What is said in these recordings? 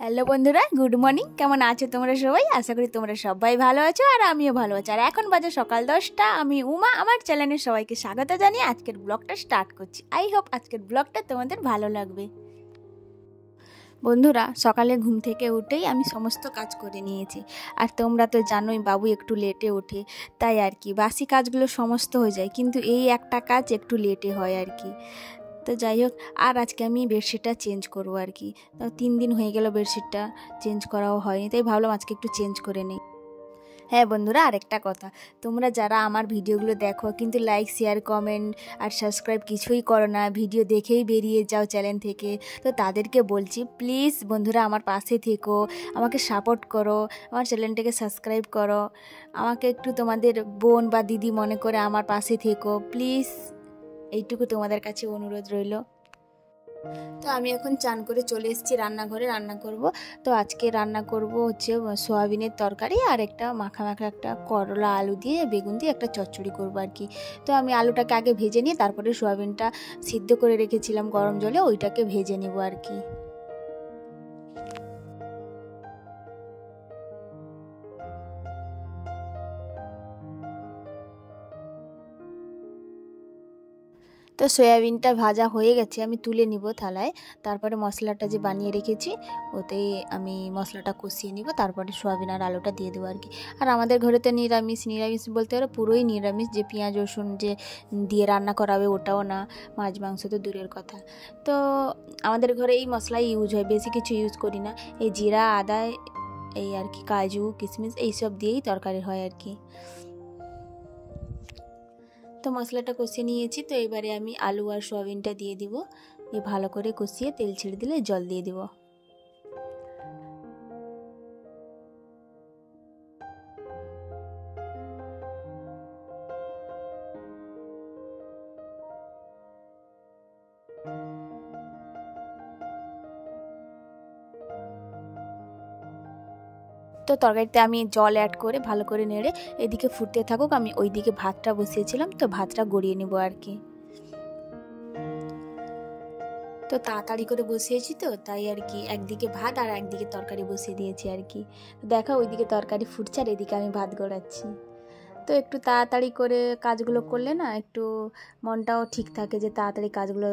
Hello বন্ধুরা, good morning. কেমন আছো তোমরা সবাই? আশা করি তোমরা সবাই ভালো আছো আর আমিও ভালো আছি। আর এখন বাজে সকাল 10টা। আমি উমা আমার চ্যানেলে সবাইকে স্বাগত জানিয়ে আজকের ব্লগটা স্টার্ট করছি। আই হোপ আজকের ব্লগটা তোমাদের ভালো লাগবে। বন্ধুরা, সকালে ঘুম থেকে উঠেই আমি সমস্ত কাজ করে নিয়েছি। আর তোমরা তো জানোই বাবু একটু লেটে ওঠে, তাই আর কি বাসি কাজগুলো সমস্ত হয়ে যায়, কিন্তু এই একটা কাজ একটু লেটে হয় আর কি। তো যাই হোক, আর আজকে আমি বেডশিটটা চেঞ্জ করবো আর কি। তো 3 দিন হয়ে গেল বেডশিটটা চেঞ্জ করাও হয়নি, তাই ভাবলাম আজকে একটু চেঞ্জ করে নিই। হ্যাঁ বন্ধুরা, আরেকটা কথা, তোমরা যারা আমার ভিডিওগুলো দেখো কিন্তু লাইক শেয়ার কমেন্ট আর সাবস্ক্রাইব কিছুই করো না, ভিডিও দেখেই বেরিয়ে যাও চ্যানেল থেকে, তো তাদেরকে বলছি প্লিজ বন্ধুরা আমার পাশে থেকো, আমাকে সাপোর্ট করো, আমার চ্যানেলটাকে সাবস্ক্রাইব করো, আমাকে একটু তোমাদের বোন বা দিদি মনে করে আমার পাশে থেকো প্লিজ। এইটুকু তোমাদের কাছে অনুরোধ রইল। তো আমি এখন চান করে চলে এসেছি রান্নাঘরে, রান্না করব। তো আজকে রান্না করব হচ্ছে সোয়াবিনের তরকারি আর একটা মাখা মাখা একটা করলা আলু দিয়ে বেগুন দিয়ে একটা চচ্চড়ি করব আর কি। তো আমি আলুটাকে আগে ভেজে নিয়ে তারপরে সোয়াবিনটা সিদ্ধ করে রেখেছিলাম গরম জলে, ওইটাকে ভেজে নেব আর কি। তো সয়াবিনটা ভাজা হয়ে গেছে, আমি তুলে নিব থালায়। তারপরে মশলাটা যে বানিয়ে রেখেছি ওতেই আমি মশলাটা কষিয়ে নিব, তারপরে সয়াবিন আর আলুটা দিয়ে দেবো আর কি। আর আমাদের ঘরে তো নিরামিষ, নিরামিষ বলতে গেলে পুরোই নিরামিষ, যে পেঁয়াজ রসুন যে দিয়ে রান্না করা হবে ওটাও না, মাছ মাংস তো দূরের কথা। তো আমাদের ঘরে এই মশলাই ইউজ হয়, বেশি কিছু ইউজ করি না। এই জিরা আদা এই আর কি, কাজু কিশমিশ এইসব দিয়েই তরকারি হয় আর কি। তো মশলাটা কষিয়ে নিয়েছি, তো এবারে আমি আলু আর সয়াবিনটা দিয়ে দিব, দিয়ে ভালো করে কষিয়ে তেল ছেড়ে দিলে জল দিয়ে দিব। তো তরকারিতে আমি জল অ্যাড করে ভালো করে নেড়ে এদিকে ফুটতে থাকুক, আমি ওইদিকে ভাতটা বসিয়েছিলাম, তো ভাতটা গড়িয়ে নেব আর কি। তো তাড়াতাড়ি করে বসিয়েছি তো তাই আর কি, একদিকে ভাত আর একদিকে তরকারি বসিয়ে দিয়েছি আর কি। দেখা ওইদিকে তরকারি ফুটছে আর এদিকে আমি ভাত গড়াচ্ছি। তো একটু তাড়াতাড়ি করে কাজগুলো করলে না একটু মনটাও ঠিক থাকে, যে তাড়াতাড়ি কাজগুলো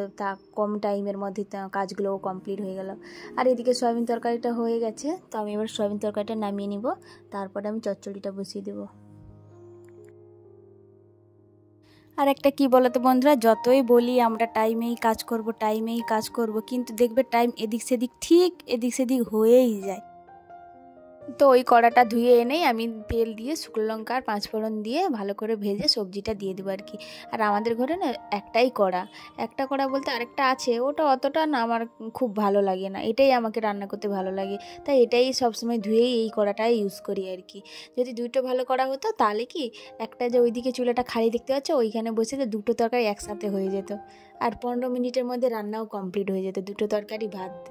কম টাইমের মধ্যে কাজগুলোও কমপ্লিট হয়ে গেল। আর এদিকে সয়াবিন তরকারিটা হয়ে গেছে, তো আমি এবার সয়াবিন তরকারিটা নামিয়ে নিব, তারপরে আমি চচ্চড়িটা বসিয়ে দেবো। আর একটা কি বলতো বন্ধুরা, যতই বলি আমরা টাইমেই কাজ করব টাইমেই কাজ করব, কিন্তু দেখবে টাইম এদিক সেদিক ঠিক এদিক সেদিক হয়েই যায়। তো ওই কড়াটা ধুয়ে এনেই আমি তেল দিয়ে শুকনো লঙ্কা আর পাঁচফোড়ন দিয়ে ভালো করে ভেজে সবজিটা দিয়ে দেবো আর কি। আর আমাদের ঘরে না একটাই কড়া, একটা কড়া বলতে আরেকটা আছে, ওটা অতটা না আমার খুব ভালো লাগে না, এটাই আমাকে রান্না করতে ভালো লাগে, তাই এটাই সবসময় ধুয়েই এই কড়াটাই ইউজ করি আর কি। যদি দুটো ভালো কড়া হতো তাহলে কি একটা যে ওইদিকে চুলাটা খালি দেখতে পাচ্ছ ওইখানে বসে তো দুটো তরকারি একসাথে হয়ে যেত, আর 15 মিনিটের মধ্যে রান্নাও কমপ্লিট হয়ে যেত, দুটো তরকারি ভাত।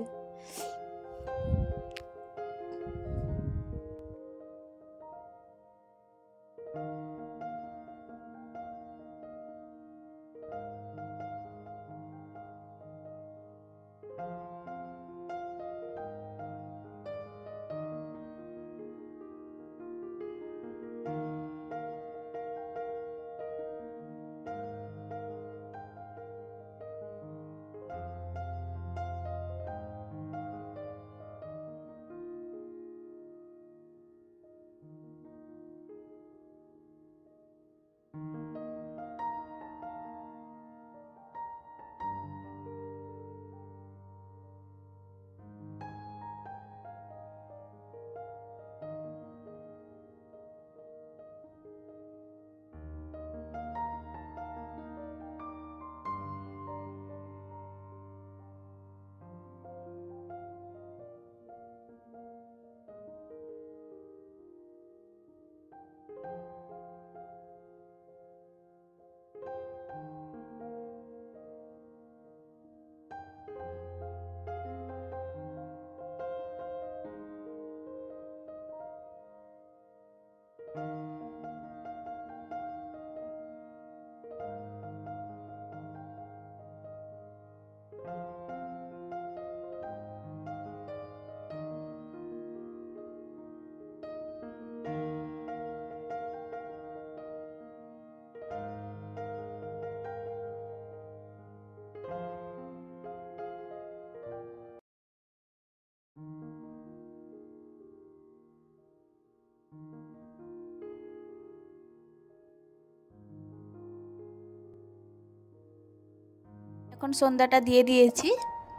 এখন সন্ধ্যাটা দিয়ে দিয়েছি।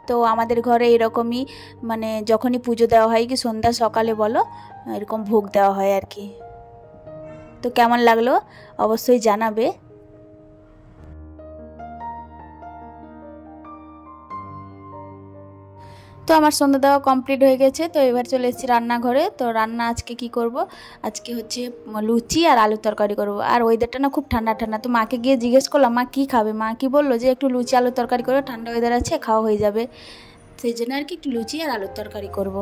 তো আমাদের ঘরে এরকমই মানে যখনই পুজো দেওয়া হয় কি সন্ধ্যা সকালে বলো এরকম ভোগ দেওয়া হয় আর কি। তো কেমন লাগলো অবশ্যই জানাবে। তো আমার সন্ধ্যা দেওয়া কমপ্লিট হয়ে গেছে। তো এবার চলে এসেছি রান্নাঘরে। তো রান্না আজকে কি করব, আজকে হচ্ছে লুচি আর আলুর তরকারি করব। আর ওয়েদারটা না খুব ঠান্ডা ঠান্ডা, তো মাকে গিয়ে জিজ্ঞেস করলাম মা কী খাবে। মা কি বললো যে একটু লুচি আলুর তরকারি করো, ঠান্ডা ওয়েদার আছে খাওয়া হয়ে যাবে। সেই জন্য আর কি একটু লুচি আর আলুর তরকারি করব।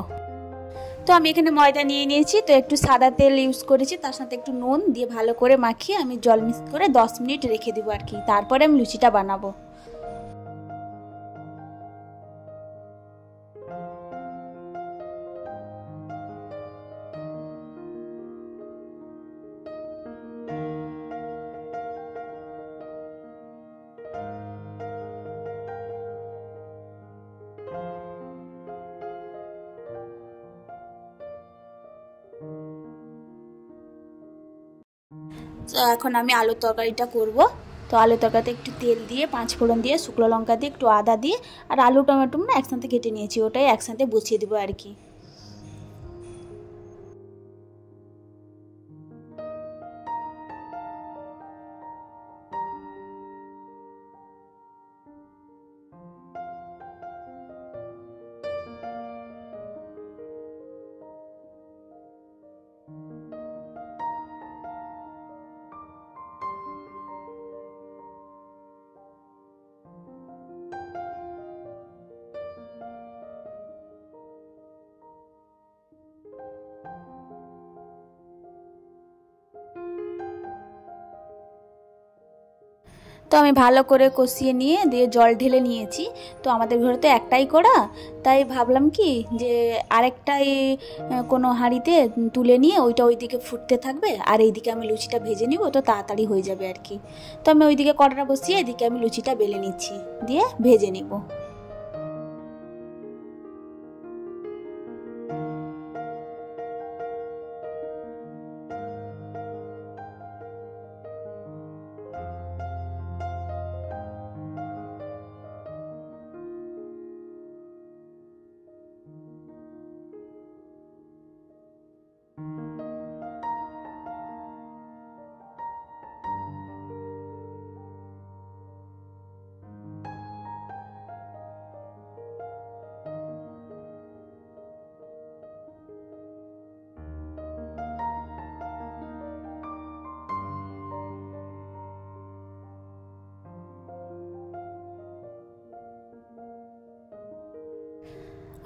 তো আমি এখানে ময়দা নিয়ে নিয়েছি, তো একটু সাদা তেল ইউজ করেছি, তার সাথে একটু নুন দিয়ে ভালো করে মাখিয়ে আমি জল মিক্স করে 10 মিনিট রেখে দেবো আর কি, তারপরে আমি লুচিটা বানাবো। তো এখন আমি আলুর তরকারিটা করব। তো আলুর তরকারিতে একটু তেল দিয়ে 5 ফোড়ন দিয়ে শুকনো লঙ্কা দিয়ে একটু আদা দিয়ে আর আলু টমেটো না একসাথে কেটে নিয়েছি, ওটাই একসাথে বসিয়ে দেবো আর কি। তো আমি ভালো করে কষিয়ে নিয়ে দিয়ে জল ঢেলে নিয়েছি। তো আমাদের ঘরে তো একটাই কড়া, তাই ভাবলাম কি যে আরেকটাই কোনো হাঁড়িতে তুলে নিয়ে ওইটা ওইদিকে ফুটতে থাকবে আর এইদিকে আমি লুচিটা ভেজে নিব, তো তাড়াতাড়ি হয়ে যাবে আর কি। তো আমি ওইদিকে কড়াটা বসিয়ে এদিকে আমি লুচিটা বেলে নিচ্ছি, দিয়ে ভেজে নিব।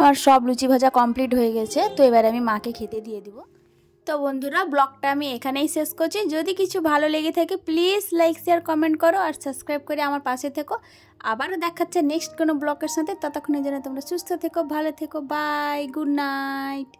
আমার সব লুচি ভাজা কমপ্লিট হয়ে গেছে। তো এবার আমি মাকে খেতে দিয়ে দিব। তো বন্ধুরা ব্লগটা আমি এখানেই শেষ করছি। যদি কিছু ভালো লেগে থাকে প্লিজ লাইক শেয়ার কমেন্ট করো আর সাবস্ক্রাইব করে আমার পাশে থেকো। আবারও দেখাচ্ছে নেক্সট কোনো ব্লগের সাথে। ততক্ষণের জন্য তোমরা সুস্থ থেকো, ভালো থেকো, বাই, গুড নাইট।